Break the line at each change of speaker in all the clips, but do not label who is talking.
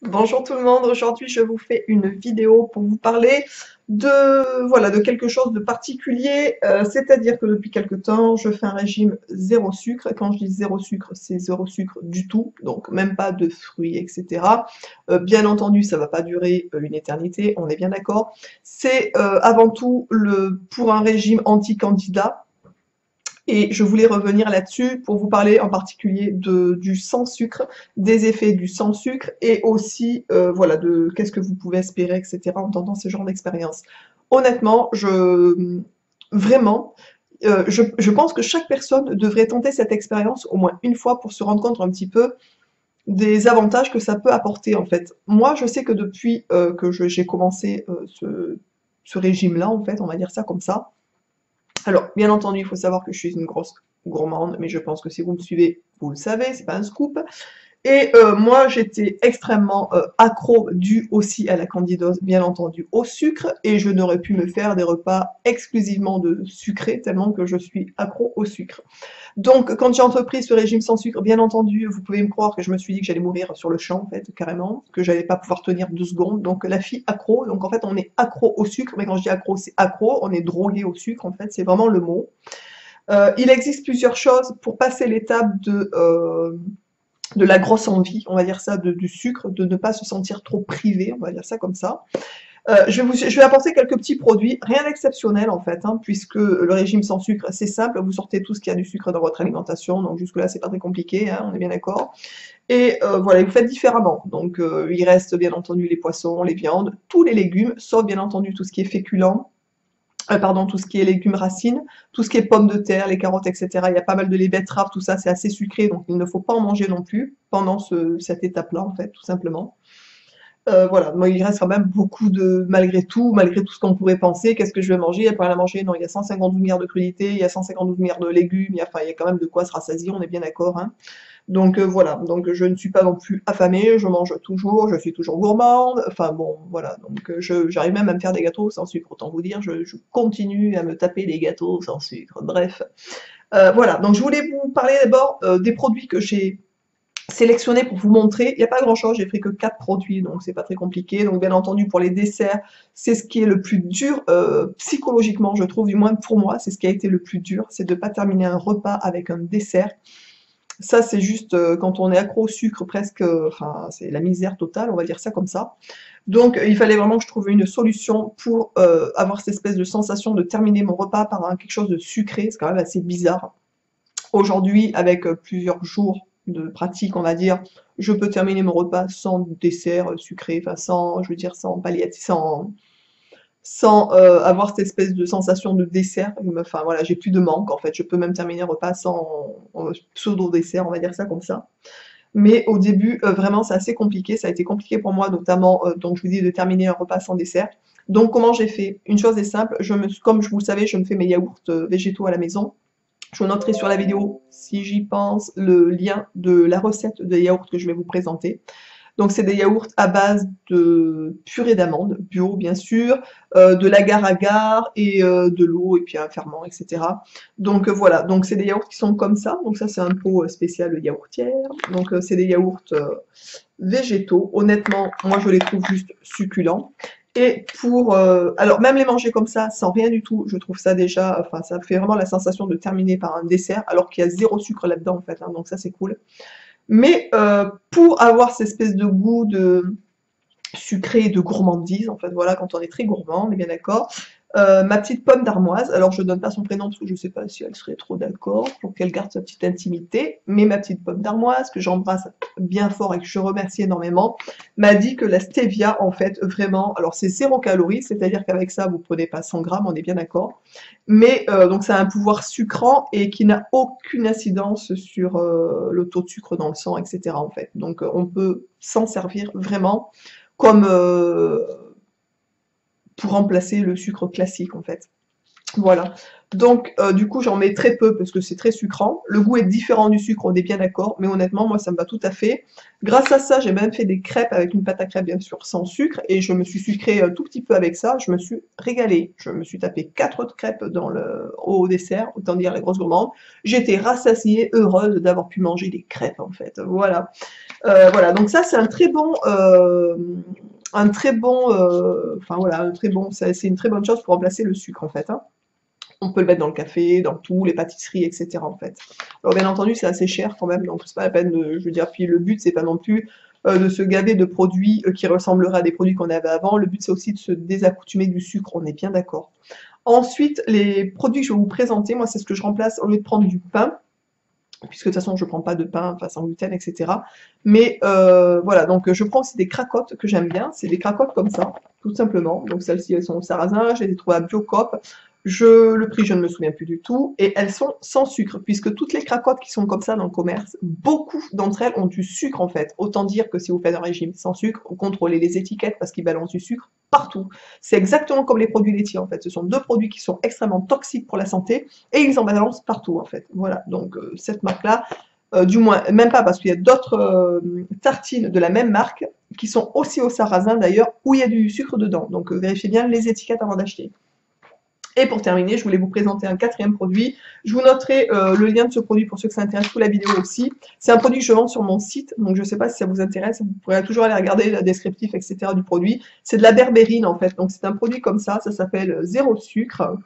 Bonjour tout le monde, aujourd'hui je vous fais une vidéo pour vous parler de quelque chose de particulier, c'est-à-dire que depuis quelque temps je fais un régime zéro sucre. Quand je dis zéro sucre, c'est zéro sucre du tout, donc même pas de fruits, etc. Bien entendu, ça va pas durer une éternité, on est bien d'accord. C'est avant tout pour un régime anti-candidat. Et je voulais revenir là-dessus pour vous parler en particulier du sans sucre, des effets du sans sucre et aussi voilà de qu'est-ce que vous pouvez espérer, etc. en tentant ce genre d'expérience. Honnêtement, vraiment, je pense que chaque personne devrait tenter cette expérience au moins une fois pour se rendre compte un petit peu des avantages que ça peut apporter en fait. Moi, je sais que depuis que j'ai commencé ce régime-là, en fait, on va dire ça comme ça, alors, bien entendu, il faut savoir que je suis une grosse gourmande, mais je pense que si vous me suivez, vous le savez, c'est pas un scoop. Et moi, j'étais extrêmement accro, dû aussi à la candidose, bien entendu, au sucre, et je n'aurais pu me faire des repas exclusivement de sucré, tellement que je suis accro au sucre. Donc, quand j'ai entrepris ce régime sans sucre, bien entendu, vous pouvez me croire que je me suis dit que j'allais mourir sur le champ, en fait, carrément, que j'allais pas pouvoir tenir 2 secondes. Donc, la fille accro, donc en fait, on est accro au sucre, mais quand je dis accro, c'est accro, on est drogué au sucre, en fait, c'est vraiment le mot. Il existe plusieurs choses pour passer l'étape de la grosse envie, on va dire ça, du sucre, de ne pas se sentir trop privé, on va dire ça comme ça. Je vais apporter quelques petits produits, rien d'exceptionnel en fait, hein, puisque le régime sans sucre, c'est simple, vous sortez tout ce qu'il y a du sucre dans votre alimentation, donc jusque-là, c'est pas très compliqué, hein, on est bien d'accord. Et voilà, vous faites différemment. Donc, il reste bien entendu les poissons, les viandes, tous les légumes, sauf bien entendu tout ce qui est féculent, pardon, tout ce qui est légumes racines, tout ce qui est pommes de terre, les carottes, etc. Il y a pas mal de les betteraves, tout ça, c'est assez sucré, donc il ne faut pas en manger non plus pendant cette étape-là, en fait, tout simplement. Voilà, moi il reste quand même beaucoup malgré tout ce qu'on pourrait penser, qu'est-ce que je vais manger? Il y a pas rien à manger, non, il y a 152 milliards de crudités, il y a 152 milliards de légumes, il y a quand même de quoi se rassasier, on est bien d'accord, hein. Donc voilà, donc je ne suis pas non plus affamée, je mange toujours, je suis toujours gourmande, enfin bon, voilà, donc j'arrive même à me faire des gâteaux sans sucre, autant vous dire, je continue à me taper des gâteaux sans sucre, bref. Voilà, donc je voulais vous parler d'abord des produits que j'ai sélectionné pour vous montrer. Il n'y a pas grand-chose, j'ai pris que 4 produits, donc c'est pas très compliqué. Donc bien entendu, pour les desserts, c'est ce qui est le plus dur psychologiquement, je trouve, du moins pour moi, c'est ce qui a été le plus dur, c'est de ne pas terminer un repas avec un dessert. Ça, c'est juste quand on est accro au sucre, presque, enfin, c'est la misère totale, on va dire ça comme ça. Donc, il fallait vraiment que je trouve une solution pour avoir cette espèce de sensation de terminer mon repas par quelque chose de sucré. C'est quand même assez bizarre. Aujourd'hui, avec plusieurs jours de pratique, on va dire, je peux terminer mon repas sans dessert sucré, enfin sans, je veux dire, sans palliatif, sans avoir cette espèce de sensation de dessert. Enfin voilà, j'ai plus de manque en fait. Je peux même terminer un repas sans pseudo-dessert, on va dire ça comme ça. Mais au début, vraiment, c'est assez compliqué. Ça a été compliqué pour moi, notamment, donc je vous dis, de terminer un repas sans dessert. Donc comment j'ai fait? Une chose est simple, comme vous le savez, je me fais mes yaourts végétaux à la maison. Je vous noterai sur la vidéo, si j'y pense, le lien de la recette des yaourts que je vais vous présenter. Donc c'est des yaourts à base de purée d'amandes, bio bien sûr, de l'agar-agar et de l'eau et puis un ferment, etc. Donc voilà, donc c'est des yaourts qui sont comme ça. Donc ça c'est un pot spécial yaourtière. Donc c'est des yaourts végétaux. Honnêtement, moi je les trouve juste succulents. Et alors même les manger comme ça, sans rien du tout, je trouve ça déjà, enfin ça fait vraiment la sensation de terminer par un dessert, alors qu'il y a zéro sucre là-dedans en fait, hein, donc ça c'est cool. Mais pour avoir cette espèce de goût de sucré, de gourmandise, en fait, voilà, quand on est très gourmand, on est bien d'accord. Ma petite pomme d'armoise, alors je donne pas son prénom parce que je sais pas si elle serait trop d'accord pour qu'elle garde sa petite intimité, mais ma petite pomme d'armoise, que j'embrasse bien fort et que je remercie énormément, m'a dit que la stevia, en fait, vraiment, alors c'est 0 calories, c'est-à-dire qu'avec ça, vous prenez pas 100 grammes, on est bien d'accord, mais donc ça a un pouvoir sucrant et qui n'a aucune incidence sur le taux de sucre dans le sang, etc. en fait. Donc on peut s'en servir vraiment comme pour remplacer le sucre classique en fait. Voilà. Donc, du coup, j'en mets très peu parce que c'est très sucrant. Le goût est différent du sucre, on est bien d'accord, mais honnêtement, moi, ça me va tout à fait. Grâce à ça, j'ai même fait des crêpes avec une pâte à crêpes, bien sûr, sans sucre, et je me suis sucrée tout petit peu avec ça. Je me suis régalée. Je me suis tapé 4 autres crêpes au dessert, autant dire les grosses gourmandes. J'étais rassasiée, heureuse d'avoir pu manger des crêpes, en fait. Voilà. Voilà, donc ça, c'est enfin voilà, c'est une très bonne chose pour remplacer le sucre, en fait, hein. On peut le mettre dans le café, dans tout, les pâtisseries, etc. en fait. Alors bien entendu, c'est assez cher quand même, donc c'est pas la peine je veux dire, puis le but, c'est pas non plus de se gaver de produits qui ressembleraient à des produits qu'on avait avant. Le but, c'est aussi de se désaccoutumer du sucre, on est bien d'accord. Ensuite, les produits que je vais vous présenter, moi, c'est ce que je remplace au lieu de prendre du pain, puisque de toute façon je ne prends pas de pain, enfin sans gluten, etc. Mais voilà, donc je prends aussi des cracottes que j'aime bien, c'est des cracottes comme ça, tout simplement. Donc celles-ci, elles sont au sarrasin, je les ai trouvées à Biocoop. Le prix, je ne me souviens plus du tout, et elles sont sans sucre, puisque toutes les cracottes qui sont comme ça dans le commerce, beaucoup d'entre elles ont du sucre en fait. Autant dire que si vous faites un régime sans sucre, contrôlez les étiquettes parce qu'ils balancent du sucre partout. C'est exactement comme les produits laitiers en fait. Ce sont deux produits qui sont extrêmement toxiques pour la santé, et ils en balancent partout en fait. Voilà, donc cette marque-là, du moins, même pas parce qu'il y a d'autres tartines de la même marque qui sont aussi au sarrasin d'ailleurs, où il y a du sucre dedans. Donc vérifiez bien les étiquettes avant d'acheter. Et pour terminer, je voulais vous présenter un quatrième produit. Je vous noterai le lien de ce produit pour ceux que ça intéresse sous la vidéo aussi. C'est un produit que je vends sur mon site, donc je ne sais pas si ça vous intéresse, vous pourrez toujours aller regarder le descriptif, etc. du produit. C'est de la berbérine en fait, donc c'est un produit comme ça s'appelle zéro sucre.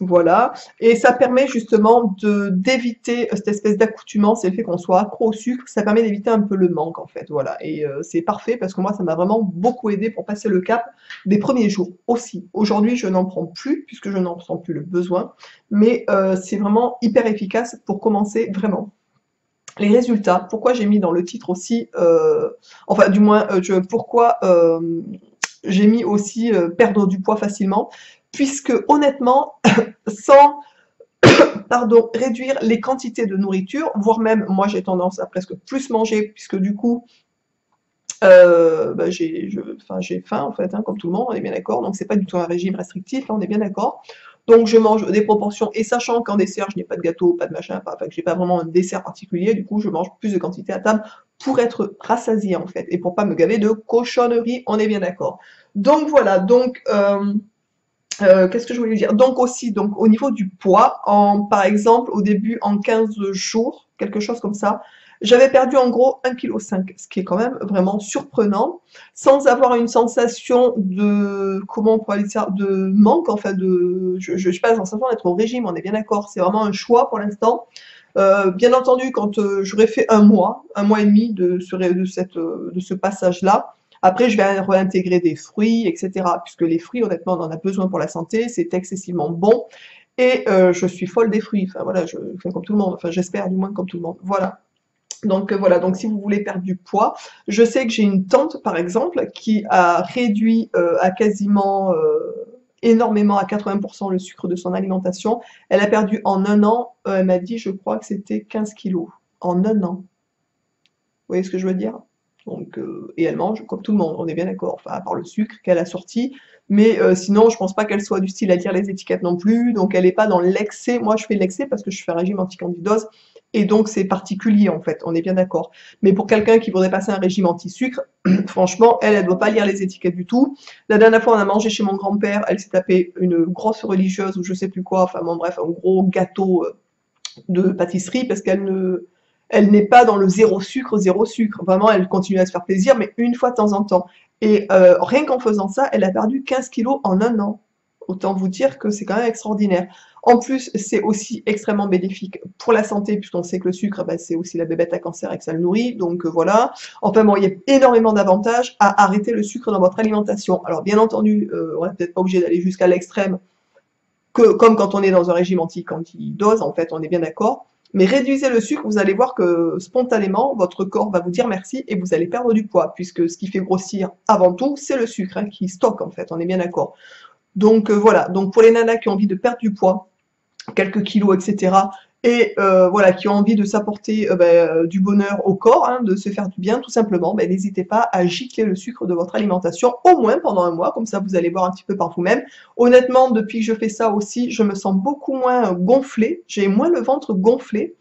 Voilà, et ça permet justement d'éviter cette espèce d'accoutumance, c'est le fait qu'on soit accro au sucre, ça permet d'éviter un peu le manque en fait, voilà, et c'est parfait parce que moi ça m'a vraiment beaucoup aidé pour passer le cap des premiers jours aussi. Aujourd'hui je n'en prends plus puisque je n'en ressens plus le besoin, mais c'est vraiment hyper efficace pour commencer vraiment. Les résultats, pourquoi j'ai mis dans le titre aussi, enfin du moins pourquoi j'ai mis aussi perdre du poids facilement, puisque honnêtement, sans réduire les quantités de nourriture, voire même, moi j'ai tendance à presque plus manger, puisque du coup, bah, j'ai faim en fait, hein, comme tout le monde, on est bien d'accord, donc c'est pas du tout un régime restrictif, hein, on est bien d'accord. Donc je mange des proportions, et sachant qu'en dessert, je n'ai pas de gâteau, pas de machin, enfin que j'ai pas vraiment un dessert particulier, du coup je mange plus de quantité à table pour être rassasiée en fait, et pour pas me gaver de cochonneries, on est bien d'accord. Donc voilà, donc qu'est-ce que je voulais dire? Donc aussi, donc au niveau du poids, par exemple, au début, en 15 jours, quelque chose comme ça, j'avais perdu en gros 1,5 kg, ce qui est quand même vraiment surprenant, sans avoir une sensation de, comment on pourrait dire ça, de manque, enfin je n'ai pas la sensation d'être au régime, on est bien d'accord, c'est vraiment un choix pour l'instant. Bien entendu, quand j'aurai fait un mois et demi de ce passage-là, après, je vais réintégrer des fruits, etc. Puisque les fruits, honnêtement, on en a besoin pour la santé, c'est excessivement bon. Et je suis folle des fruits. Enfin voilà, je fais comme tout le monde. Enfin, j'espère du moins comme tout le monde. Voilà. Donc voilà, donc si vous voulez perdre du poids, je sais que j'ai une tante, par exemple, qui a réduit à quasiment énormément, à 80% le sucre de son alimentation. Elle a perdu en un an, elle m'a dit, je crois que c'était 15 kilos. En un an. Vous voyez ce que je veux dire? Donc, et elle mange comme tout le monde, on est bien d'accord, enfin, à part le sucre qu'elle a sorti, mais sinon, je pense pas qu'elle soit du style à lire les étiquettes non plus, donc elle n'est pas dans l'excès. Moi, je fais l'excès parce que je fais un régime anti-candidose, et donc c'est particulier en fait, on est bien d'accord. Mais pour quelqu'un qui voudrait passer un régime anti-sucre, franchement, elle ne doit pas lire les étiquettes du tout. La dernière fois, on a mangé chez mon grand-père, elle s'est tapée une grosse religieuse ou je sais plus quoi, enfin bon bref, un gros gâteau de pâtisserie parce elle n'est pas dans le zéro sucre, zéro sucre. Vraiment, elle continue à se faire plaisir, mais une fois de temps en temps. Et rien qu'en faisant ça, elle a perdu 15 kilos en un an. Autant vous dire que c'est quand même extraordinaire. En plus, c'est aussi extrêmement bénéfique pour la santé, puisqu'on sait que le sucre, bah, c'est aussi la bébête à cancer et que ça le nourrit. Donc voilà. Enfin bon, il y a énormément d'avantages à arrêter le sucre dans votre alimentation. Alors bien entendu, on n'est peut-être pas obligé d'aller jusqu'à l'extrême, comme quand on est dans un régime anti-dose, en fait, on est bien d'accord. Mais réduisez le sucre, vous allez voir que spontanément, votre corps va vous dire merci et vous allez perdre du poids, puisque ce qui fait grossir avant tout, c'est le sucre hein, qui stocke en fait, on est bien d'accord. Donc voilà, donc pour les nanas qui ont envie de perdre du poids, quelques kilos, etc., et voilà, qui ont envie de s'apporter du bonheur au corps, hein, de se faire du bien tout simplement, ben, n'hésitez pas à gicler le sucre de votre alimentation au moins pendant un mois, comme ça vous allez voir un petit peu par vous-même. Honnêtement, depuis que je fais ça aussi, je me sens beaucoup moins gonflée, j'ai moins le ventre gonflé.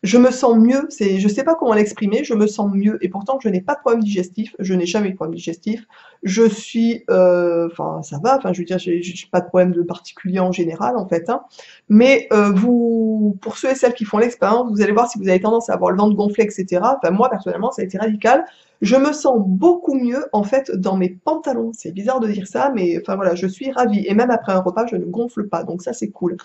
Je me sens mieux, je sais pas comment l'exprimer, je me sens mieux et pourtant je n'ai pas de problème digestif, je n'ai jamais eu de problème digestif. Je suis, enfin ça va, enfin je veux dire, j'ai pas de problème de particulier en général en fait, hein. Mais pour ceux et celles qui font l'expérience, vous allez voir si vous avez tendance à avoir le ventre gonflé, etc. Enfin moi personnellement ça a été radical. Je me sens beaucoup mieux en fait dans mes pantalons. C'est bizarre de dire ça, mais enfin voilà, je suis ravie. Et même après un repas, je ne gonfle pas, donc ça c'est cool.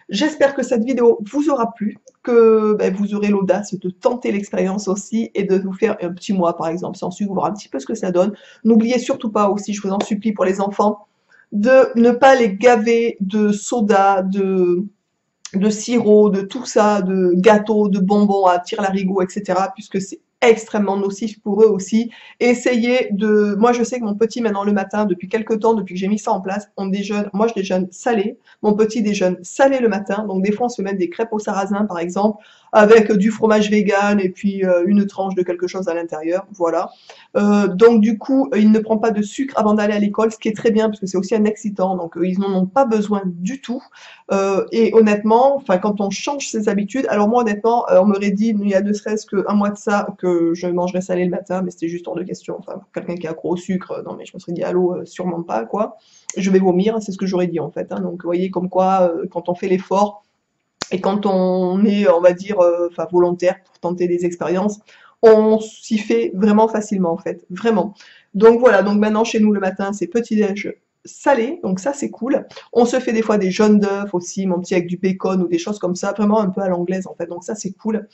J'espère que cette vidéo vous aura plu, que vous aurez l'audace de tenter l'expérience aussi et de vous faire un petit mois par exemple sans sucre, voir un petit peu ce que ça donne. N'oubliez surtout pas aussi, je vous en supplie pour les enfants, de ne pas les gaver de soda, de sirop, de tout ça, de gâteaux, de bonbons à tire-larigot, etc. puisque c'est extrêmement nocif pour eux aussi. Essayez de... Moi, je sais que mon petit, maintenant, le matin, depuis quelques temps, depuis que j'ai mis ça en place, on déjeune... Moi, je déjeune salé. Mon petit déjeune salé le matin. Donc, des fois, on se met des crêpes au sarrasin, par exemple, avec du fromage vegan et puis une tranche de quelque chose à l'intérieur. Voilà. Donc, du coup, il ne prend pas de sucre avant d'aller à l'école, ce qui est très bien, parce que c'est aussi un excitant. Donc, ils n'en ont pas besoin du tout. Et honnêtement, enfin quand on change ses habitudes, alors moi honnêtement, on m'aurait dit il y a ne serait-ce qu'un mois de ça que je mangerais salé le matin, mais c'était juste hors de question. Enfin pour quelqu'un qui est accro au sucre, non mais je me serais dit allô, sûrement pas quoi. Je vais vomir, c'est ce que j'aurais dit en fait, hein. Donc vous voyez comme quoi quand on fait l'effort et quand on est, on va dire, enfin volontaire pour tenter des expériences, on s'y fait vraiment facilement en fait, vraiment. Donc voilà, donc maintenant chez nous le matin c'est petit-déj salé, donc ça c'est cool. On se fait des fois des jaunes d'œufs aussi, mon petit avec du bacon ou des choses comme ça, vraiment un peu à l'anglaise en fait, donc ça c'est cool.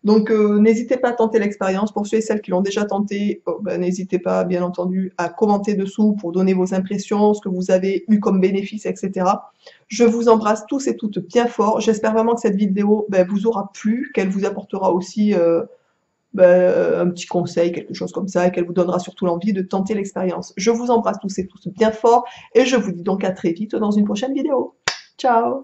Donc n'hésitez pas à tenter l'expérience. Pour ceux et celles qui l'ont déjà tenté, n'hésitez pas bien entendu à commenter dessous pour donner vos impressions, ce que vous avez eu comme bénéfice, etc. Je vous embrasse tous et toutes bien fort. J'espère vraiment que cette vidéo vous aura plu, qu'elle vous apportera aussi un petit conseil, quelque chose comme ça, et qu'elle vous donnera surtout l'envie de tenter l'expérience. Je vous embrasse tous et toutes bien fort, et je vous dis donc à très vite dans une prochaine vidéo. Ciao!